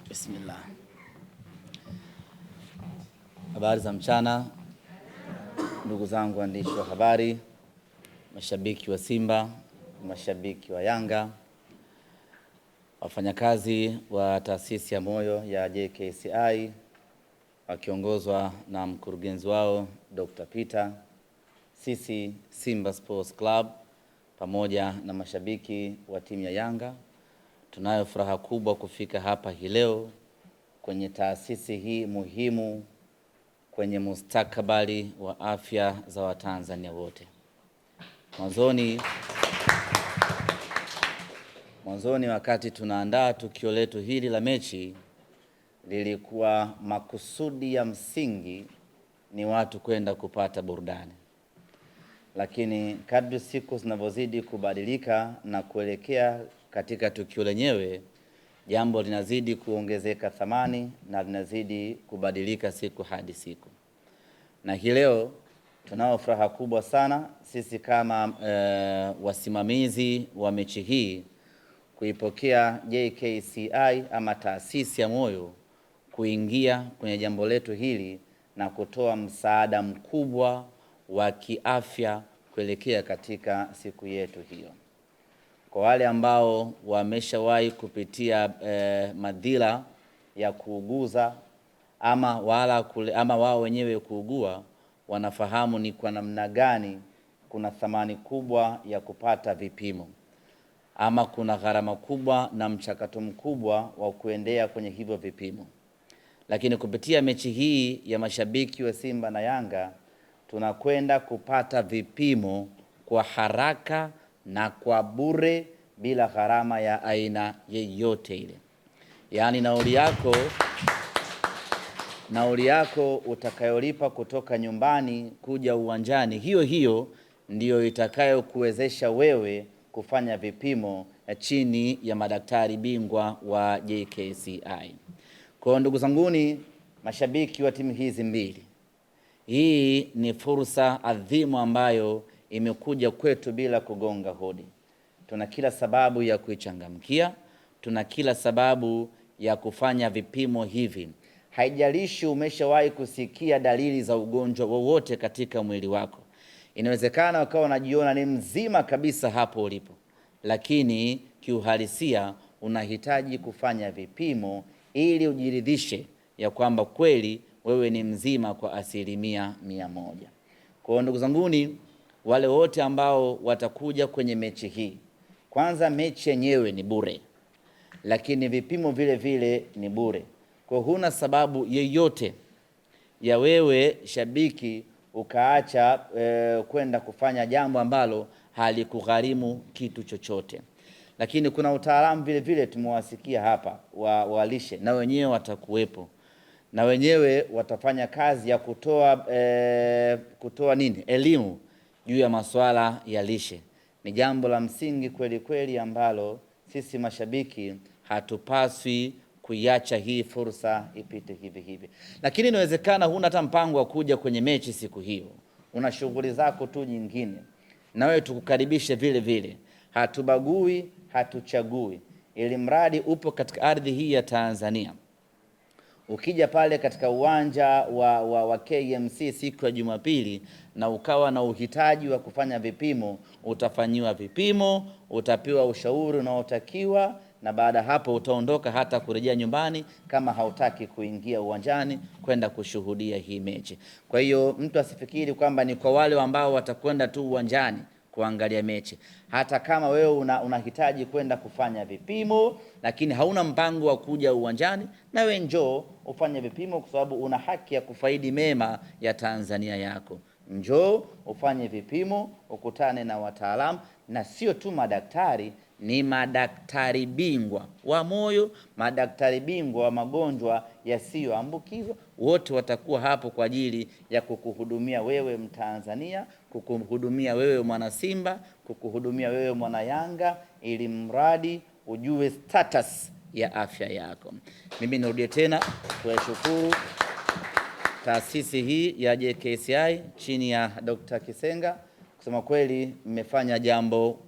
Bismillah. Habari za mchana, ndugu zangu waandishi wa habari, mashabiki wa Simba, mashabiki wa Yanga, wafanyakazi wa taasisi ya moyo ya JKCI wakiongozwa na mkurugenzi wao Dr. Peter, sisi Simba Sports Club pamoja na mashabiki wa timu ya Yanga, tunayo furaha kubwa kufika hapa hii leo kwenye taasisi hii muhimu kwenye mustakabali wa afya za Watanzania wote. Mwanzoni wakati tunaandaa tukio letu hili la mechi, lilikuwa makusudi ya msingi ni watu kwenda kupata burudani. Lakini kadri siku zinavyozidi kubadilika na kuelekea katika tukio lenyewe, jambo linazidi kuongezeka thamani na linazidi kubadilika siku hadi siku. Na hii leo tunao furaha kubwa sana sisi kama wasimamizi wa mechi hii kuipokea JKCI ama taasisi ya moyo kuingia kwenye jambo letu hili na kutoa msaada mkubwa wa kiafya kuelekea katika siku yetu hiyo. Kwa wale ambao wameshawahi kupitia madhila ya kuuguza ama wao wenyewe kuugua, wanafahamu ni kwa namna gani kuna thamani kubwa ya kupata vipimo, ama kuna gharama kubwa na mchakato mkubwa wa kuendea kwenye hivyo vipimo. Lakini kupitia mechi hii ya mashabiki wa Simba na Yanga, tunakwenda kupata vipimo kwa haraka na kwa bure bila gharama ya aina yeyote ile. Yaani nauli yako utakayolipa kutoka nyumbani kuja uwanjani, hiyo ndiyo itakayokuwezesha wewe kufanya vipimo chini ya madaktari bingwa wa JKCI. Kwa ndugu zanguni mashabiki wa timu hizi mbili, hii ni fursa adhimu ambayo imekuja kwetu bila kugonga hodi. Tuna kila sababu ya kuichangamkia, tuna kila sababu ya kufanya vipimo hivi. Haijalishi umeshawahi kusikia dalili za ugonjwa wowote katika mwili wako. Inawezekana ukawa unajiona ni mzima kabisa hapo ulipo, lakini kiuhalisia unahitaji kufanya vipimo ili ujiridhishe ya kwamba kweli wewe ni mzima kwa 100%. Kwa ndugu zanguni, wale wote ambao watakuja kwenye mechi hii, kwanza mechi yenyewe ni bure, lakini vipimo vile vile ni bure. Kwa huna sababu yeyote ya wewe shabiki ukaacha kwenda kufanya jambo ambalo halikugharimu kitu chochote. Lakini kuna utaalamu vile vile tumewasikia hapa wa lishe, na wenyewe watakuwepo, na wenyewe watafanya kazi ya kutoa elimu juu ya masuala ya lishe. Ni jambo la msingi kweli kweli ambalo sisi mashabiki hatupaswi kuiacha hii fursa ipite hivi. Lakini inawezekana huna hata mpango wa kuja kwenye mechi siku hiyo, una shughuli zako tu nyingine, na wewe tukukaribishe vile vile. Hatubagui, hatuchagui, ili mradi upo katika ardhi hii ya Tanzania. Ukija pale katika uwanja wa KMC siku ya Jumapili na ukawa na uhitaji wa kufanya vipimo, utafanyiwa vipimo, utapewa ushauri unaotakiwa, na baada hapo utaondoka hata kurejea nyumbani kama hautaki kuingia uwanjani kwenda kushuhudia hii mechi. Kwa hiyo mtu asifikiri kwamba ni kwa wale ambao watakwenda tu uwanjani kuangalia mechi. Hata kama wewe unahitaji kwenda kufanya vipimo lakini hauna mpango wa kuja uwanjani, na wewe njoo ufanye vipimo, kwa sababu una haki ya kufaidi mema ya Tanzania yako. Njoo ufanye vipimo, ukutane na wataalamu, na sio tu madaktari, ni madaktari bingwa wa moyo, madaktari bingwa wa magonjwa yasiyoambukizwa. Wote watakuwa hapo kwa ajili ya kukuhudumia wewe Mtanzania, kukuhudumia wewe mwana Simba, kukuhudumia wewe mwana Yanga, ili mradi ujue status ya afya yako. Mimi nirudie tena kuwashukuru taasisi hii ya JKCI chini ya Dr. Kisenga. Kusema kweli mmefanya jambo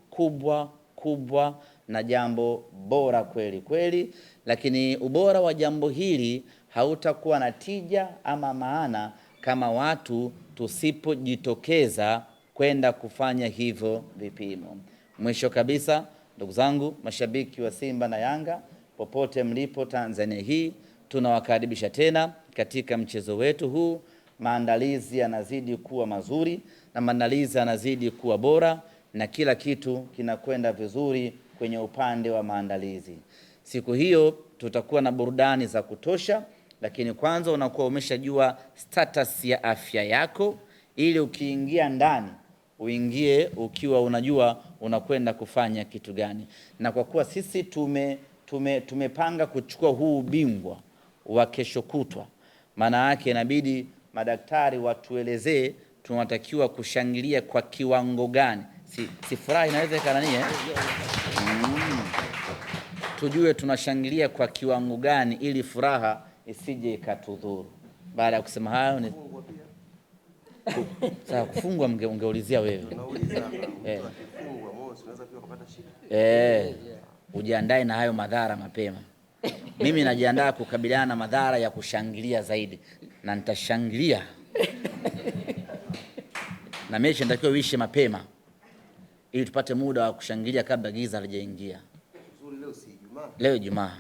kubwa na jambo bora kweli kweli, lakini ubora wa jambo hili hautakuwa na tija ama maana kama watu tusipojitokeza kwenda kufanya hivyo vipimo. Mwisho kabisa, ndugu zangu mashabiki wa Simba na Yanga popote mlipo Tanzania hii, tunawakaribisha tena katika mchezo wetu huu. Maandalizi yanazidi kuwa mazuri na maandalizi yanazidi kuwa bora na kila kitu kinakwenda vizuri kwenye upande wa maandalizi. Siku hiyo tutakuwa na burudani za kutosha, lakini kwanza unakuwa umeshajua status ya afya yako, ili ukiingia ndani uingie ukiwa unajua unakwenda kufanya kitu gani. Na kwa kuwa sisi tumepanga kuchukua huu ubingwa wa kesho kutwa, maana yake inabidi madaktari watuelezee tunatakiwa kushangilia kwa kiwango gani. Si furaha inawezekana nini tujue tunashangilia kwa kiwango gani ili furaha isije ikatudhuru. Baada ya kusema hayo ni sasa kufungwa ungeulizia wewe. Ujiandae na hayo madhara mapema. Mimi najiandaa kukabiliana na madhara ya kushangilia zaidi, na nitashangilia na mechi natakiwa uishe mapema ili tupate muda wa kushangilia kabla giza halijaingia. Leo Ijumaa.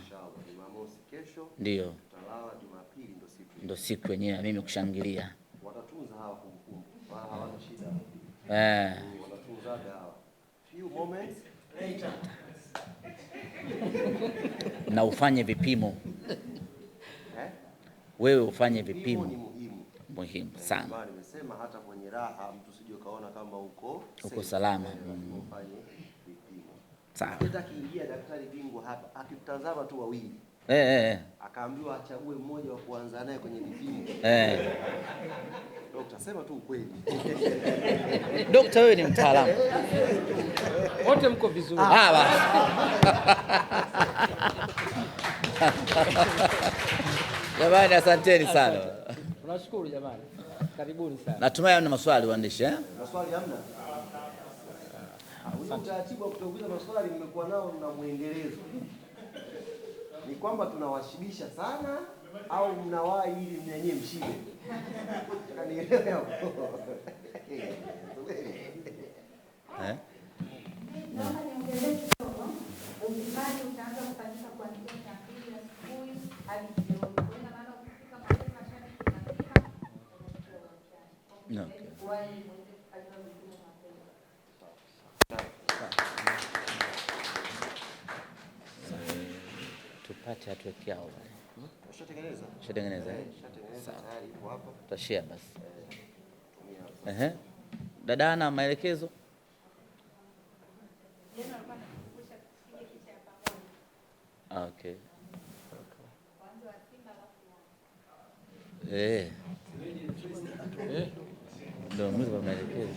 Jumamosi kesho. Ndio. Tutalala Jumapili ndo siku yenyewe mimi kushangilia. Watatunza hawa kumbukumbu. Hawana shida. Watatunza hawa. Few moments later. Na ufanye vipimo. Wewe ufanye vipimo. Ni muhimu sana. Nimesema hata kwenye raha mtu sije kaona kama uko salama. Ufanye vipimo. Sawa. Hata kiingia daktari bingwa hapa akitazama tu wawili. Akaambiwa achague mmoja wa kuanza naye kwenye vipimo. Daktari sema tu ukweli. Daktari wewe ni mtaalamu. Wote mko vizuri. Jamani, asanteni sana. Tunashukuru jamani. Karibuni sana. Natumai hamna maswali waandishi Maswali hamna? Utaratibu wa kuuliza maswali mmekuwa nao na muendelezo. Ni kwamba tunawashibisha sana au mnawahi ili mnyenye mshibe? Kanielewe hapo. Naomba niongezee kidogo. Upimaji utaanza kufanyika kuanzia saa 2 asubuhi hadi jioni. Kwa maana ukifika mapema sana tunapima. Tupate hatuweke hao wale. Ushatengeneza? Ushatengeneza. Sawa. Tayari ipo hapa. Tutashare basi. Dada ana maelekezo? Okay. Ndio mimi kwa maelekezo.